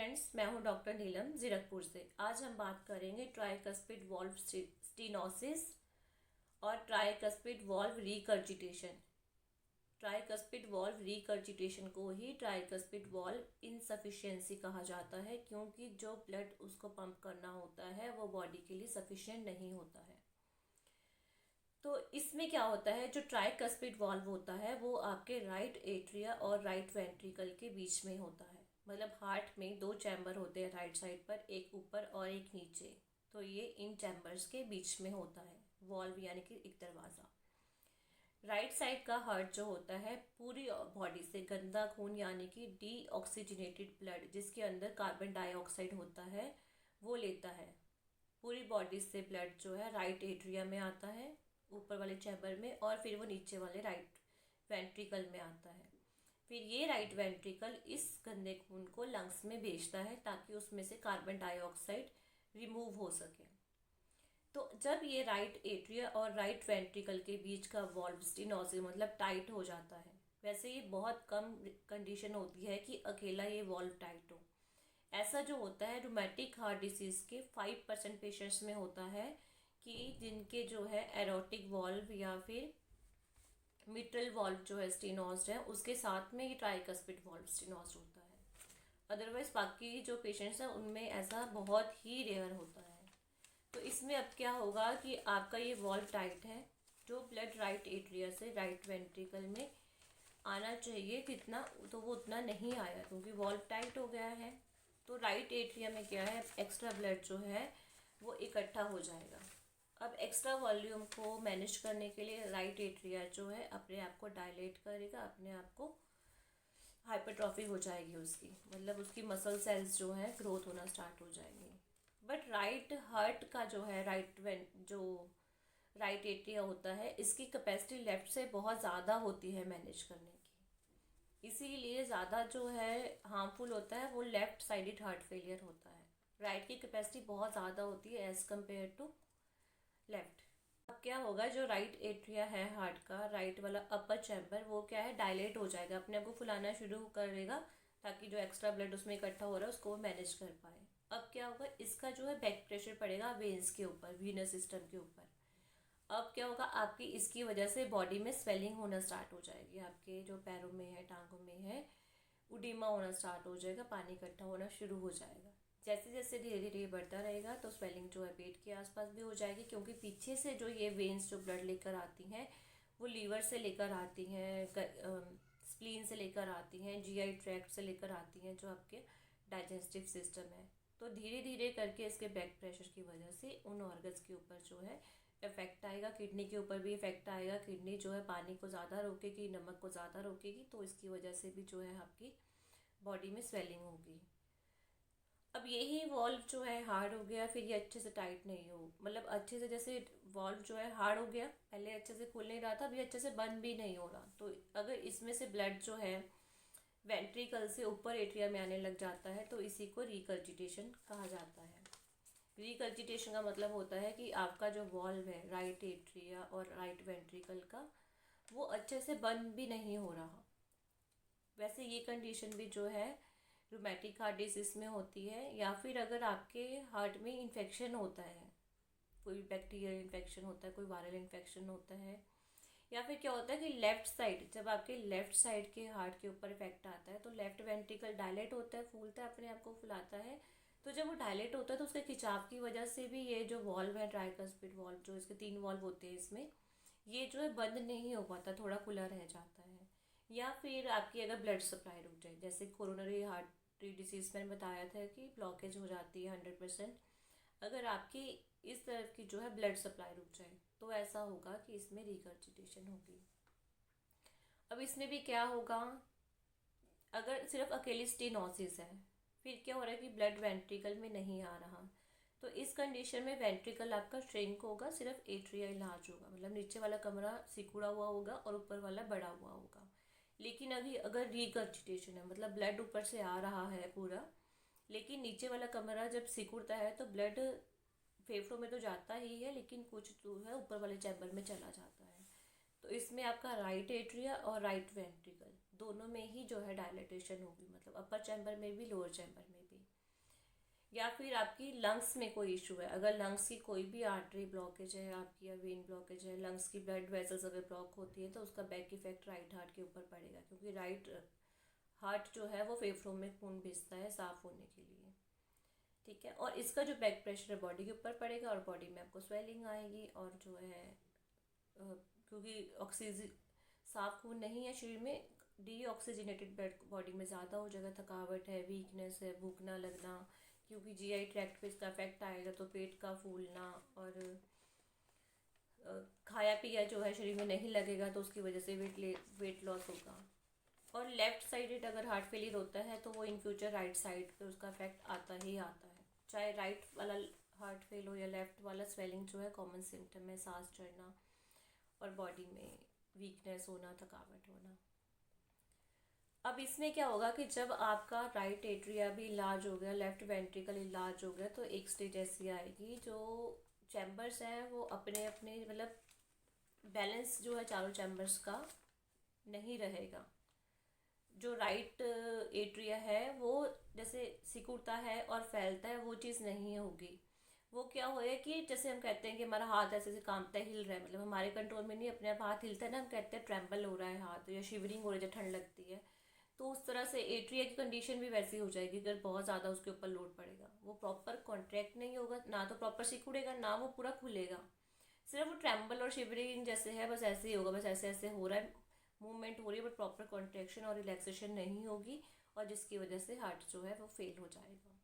Friends, मैं हूं doctor नीलम जीरकपुर से। आज हम बात करेंगे ट्राइकस्पिड वॉल्व स्टीनोसिस और ट्राइकस्पिड वॉल्व रिकर्जिटेशन। ट्राइकस्पिड वॉल्व रिकर्जिटेशन को ही ट्राइकस्पिड वॉल्व इनसफिशिएंसी कहा जाता है, क्योंकि जो ब्लड उसको पंप करना होता है वो बॉडी के लिए सफिशिएंट नहीं होता है। तो इसमें क्या होता है, जो ट्राइकस्पिड वॉल्व होता है वो आपके राइट एट्रिया और राइट वेंट्रिकल के बीच में होता है। मतलब हार्ट में दो चैम्बर होते हैं राइट साइड पर, एक ऊपर और एक नीचे। तो ये इन चैम्बर्स के बीच में होता है वॉल्व, यानी कि एक दरवाज़ा। राइट साइड का हार्ट जो होता है पूरी बॉडी से गंदा खून यानी कि डीऑक्सीजनेटेड ब्लड, जिसके अंदर कार्बन डाइऑक्साइड होता है, वो लेता है। पूरी बॉडी से ब्लड जो है राइट एट्रिया में आता है, ऊपर वाले चैम्बर में, और फिर वो नीचे वाले राइट वेंट्रिकल में आता है। फिर ये राइट वेंट्रिकल इस गंदे खून को लंग्स में भेजता है ताकि उसमें से कार्बन डाइऑक्साइड रिमूव हो सके। तो जब ये राइट एट्रिया और राइट वेंट्रिकल के बीच का वॉल्व स्टेनोसिस मतलब टाइट हो जाता है, वैसे ये बहुत कम कंडीशन होती है कि अकेला ये वॉल्व टाइट हो। ऐसा जो होता है रूमेटिक हार्ट डिसीज़ के 5% पेशेंट्स में होता है कि जिनके जो है एरोटिक वॉल्व या फिर मिट्रल वॉल्व जो है स्टेनोज्ड है, उसके साथ में ये ट्राइकस्पिड वॉल्व स्टेनोज्ड होता है। अदरवाइज बाकी जो पेशेंट्स हैं उनमें ऐसा बहुत ही रेयर होता है। तो इसमें अब क्या होगा कि आपका ये वॉल्व टाइट है, जो ब्लड राइट एट्रिया से राइट वेंट्रिकल में आना चाहिए कितना, तो वो उतना नहीं आया क्योंकि वॉल्व टाइट हो गया है। तो राइट एट्रिया में क्या है, एक्स्ट्रा ब्लड जो है वो इकट्ठा हो जाएगा। अब एक्स्ट्रा वॉल्यूम को मैनेज करने के लिए राइट एट्रिया जो है अपने आप को डायलेट करेगा, अपने आप को हाइपरट्रॉफी हो जाएगी उसकी, मतलब उसकी मसल सेल्स जो है ग्रोथ होना स्टार्ट हो जाएंगी। बट राइट हार्ट का जो है जो राइट एट्रिया होता है, इसकी कैपेसिटी लेफ्ट से बहुत ज़्यादा होती है मैनेज करने की। इसीलिए ज़्यादा जो है हार्मफुल होता है वो लेफ्ट साइडेड हार्ट फेलियर होता है। राइट की कैपेसिटी बहुत ज़्यादा होती है एज़ कम्पेयर टू लेफ्ट। अब क्या होगा, जो राइट एट्रिया है हार्ट का, राइट वाला अपर चैम्बर, वो क्या है डायलेट हो जाएगा, अपने आप को फुलाना शुरू करेगा ताकि जो एक्स्ट्रा ब्लड उसमें इकट्ठा हो रहा है उसको वो मैनेज कर पाए। अब क्या होगा, इसका जो है बैक प्रेशर पड़ेगा वेन्स के ऊपर, वीनस सिस्टम के ऊपर। अब क्या होगा, आपकी इसकी वजह से बॉडी में स्वेलिंग होना स्टार्ट हो जाएगी, आपके जो पैरों में है, टांगों में है, उडीमा होना स्टार्ट हो जाएगा, पानी इकट्ठा होना शुरू हो जाएगा। जैसे जैसे धीरे धीरे बढ़ता रहेगा तो स्वेलिंग जो है पेट के आसपास भी हो जाएगी, क्योंकि पीछे से जो ये वेन्स जो ब्लड लेकर आती हैं वो लीवर से लेकर आती हैं, स्प्लीन से लेकर आती हैं, जीआई ट्रैक्ट से लेकर आती हैं, जो आपके डाइजेस्टिव सिस्टम है। तो धीरे धीरे करके इसके बैक प्रेशर की वजह से उन ऑर्गन्स के ऊपर जो है इफेक्ट आएगा, किडनी के ऊपर भी इफेक्ट आएगा। किडनी जो है पानी को ज़्यादा रोकेगी, नमक को ज़्यादा रोकेगी, तो इसकी वजह से भी जो है आपकी बॉडी में स्वेलिंग होगी। अब यही वॉल्व जो है हार्ड हो गया, फिर ये अच्छे से टाइट नहीं हो, मतलब अच्छे से, जैसे वॉल्व जो है हार्ड हो गया, पहले अच्छे से खुल नहीं रहा था, अभी अच्छे से बंद भी नहीं हो रहा। तो अगर इसमें से ब्लड जो है वेंट्रिकल से ऊपर एट्रिया में आने लग जाता है तो इसी को रिकर्जिटेशन कहा जाता है। रिकर्जिटेशन का मतलब होता है कि आपका जो वॉल्व है राइट एट्रिया और राइट वेंट्रिकल का, वो अच्छे से बंद भी नहीं हो रहा। वैसे ये कंडीशन भी जो है रूमेटिक हार्ट डिसीज में होती है, या फिर अगर आपके हार्ट में इन्फेक्शन होता है, कोई बैक्टीरियल इन्फेक्शन होता है, कोई वायरल इन्फेक्शन होता है, या फिर क्या होता है कि लेफ़्ट साइड, जब आपके लेफ़्ट साइड के हार्ट के ऊपर इफेक्ट आता है तो लेफ़्ट वेंट्रिकल डायलेट होता है, फूलता है, अपने आप को फुलाता है। तो जब वो डायलेट होता है तो उसके खिंचाव की वजह से भी ये जो वॉल्व है ट्राइकस्पिड वॉल्व, जो इसके 3 वॉल्व होते हैं इसमें, ये जो है बंद नहीं हो पाता, थोड़ा खुला रह जाता है। या फिर आपकी अगर ब्लड सप्लाई रुक जाए, जैसे कोरोनरी हार्ट डिसीज़ मैंने बताया था कि ब्लॉकेज हो जाती है 100%, अगर आपकी इस तरफ की जो है ब्लड सप्लाई रुक जाए तो ऐसा होगा कि इसमें रिकर्जिटेशन होगी। अब इसमें भी क्या होगा, अगर सिर्फ अकेली स्टेनोसिस है, फिर क्या हो रहा है कि ब्लड वेंट्रिकल में नहीं आ रहा, तो इस कंडीशन में वेंट्रिकल आपका श्रिंक होगा, सिर्फ एट्रिया इलाज होगा, मतलब नीचे वाला कमरा सिकुड़ा हुआ होगा और ऊपर वाला बड़ा हुआ होगा। लेकिन अभी अगर रिकर्जिटेशन है, मतलब ब्लड ऊपर से आ रहा है पूरा, लेकिन नीचे वाला कमरा जब सिकुड़ता है तो ब्लड फेफड़ों में तो जाता ही है, लेकिन कुछ जो है ऊपर वाले चैम्बर में चला जाता है। तो इसमें आपका राइट एट्रिया और राइट वेंट्रिकल दोनों में ही जो है डायलेटेशन होगी, मतलब अपर चैम्बर में भी लोअर चैम्बर में भी। या फिर आपकी लंग्स में कोई इशू है। अगर लंग्स की कोई भी आर्टरी ब्लॉकेज है आपकी, या वेन ब्लॉकेज है, लंग्स की ब्लड वेसल्स अगर ब्लॉक होती है तो उसका बैक इफेक्ट राइट हार्ट के ऊपर पड़ेगा, क्योंकि राइट हार्ट जो है वो फेफड़ों में खून भेजता है साफ़ होने के लिए। ठीक है, और इसका जो बैक प्रेशर है बॉडी के ऊपर पड़ेगा और बॉडी में आपको स्वेलिंग आएगी, और जो है क्योंकि ऑक्सीजन साफ खून नहीं है शरीर में, डीऑक्सीजनेटेड ब्लड बॉडी में ज़्यादा हो जाएगा, थकावट है, वीकनेस है, भूख ना लगना, क्योंकि जीआई ट्रैक्ट पे इसका इफेक्ट आएगा तो पेट का फूलना, और खाया पिया जो है शरीर में नहीं लगेगा तो उसकी वजह से वेट लॉस होगा। और लेफ्ट साइडेड अगर हार्ट फेलियर होता है तो वो इन फ्यूचर राइट साइड पे उसका इफेक्ट आता ही आता है, चाहे राइट वाला हार्ट फेल हो या लेफ्ट वाला। स्वेलिंग जो है कॉमन सिम्टम है, सांस चढ़ना और बॉडी में वीकनेस होना, थकावट होना। अब इसमें क्या होगा कि जब आपका राइट एट्रिया भी इलाज हो गया, लेफ्ट वेंट्रिकल इलाज हो गया, तो एक स्टेज ऐसी आएगी जो चैम्बर्स हैं वो अपने अपने मतलब बैलेंस जो है चारों चैम्बर्स का नहीं रहेगा। जो राइट एट्रिया है वो जैसे सिकुड़ता है और फैलता है, वो चीज़ नहीं होगी। वो क्या हो है कि जैसे हम कहते हैं कि हमारा हाथ ऐसे ऐसे कांपता है, हिल रहा है, मतलब हमारे कंट्रोल में नहीं, अपने आप हाथ हिलता है ना, हम कहते हैं ट्रैम्बल हो रहा है हाथ, या शिवरिंग हो रही है जब ठंड लगती है। तो उस तरह से एट्रिया की कंडीशन भी वैसी हो जाएगी अगर बहुत ज़्यादा उसके ऊपर लोड पड़ेगा। वो प्रॉपर कॉन्ट्रैक्ट नहीं होगा, ना तो प्रॉपर सिकुड़ेगा, ना वो पूरा खुलेगा, सिर्फ वो ट्रैम्बल और शिवरिंग जैसे है, बस ऐसे ही होगा, बस ऐसे ऐसे हो रहा है, मूवमेंट हो रही है, बट प्रॉपर कॉन्ट्रैक्शन और रिलैक्सेशन नहीं होगी, और जिसकी वजह से हार्ट जो है वो फेल हो जाएगा।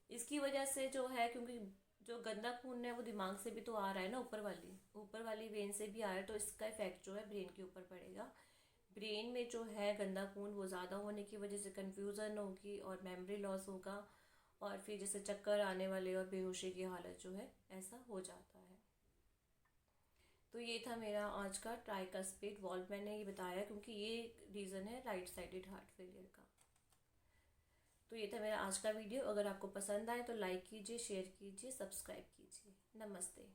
इसकी वजह से जो है, क्योंकि जो गंदा खून है वो दिमाग से भी तो आ रहा है ना, ऊपर वाली वेन से भी आ रहा है, तो इसका इफेक्ट जो है ब्रेन के ऊपर पड़ेगा। ब्रेन में जो है गंदा खून वो ज़्यादा होने की वजह से कन्फ्यूज़न होगी और मेमोरी लॉस होगा, और फिर जैसे चक्कर आने वाले और बेहोशी की हालत जो है ऐसा हो जाता है। तो ये था मेरा आज का ट्राइकस्पिड वॉल्व। मैंने ये बताया क्योंकि ये रीज़न है राइट साइडेड हार्ट फेलियर का। तो ये था मेरा आज का वीडियो। अगर आपको पसंद आए तो लाइक कीजिए, शेयर कीजिए, सब्सक्राइब कीजिए। नमस्ते।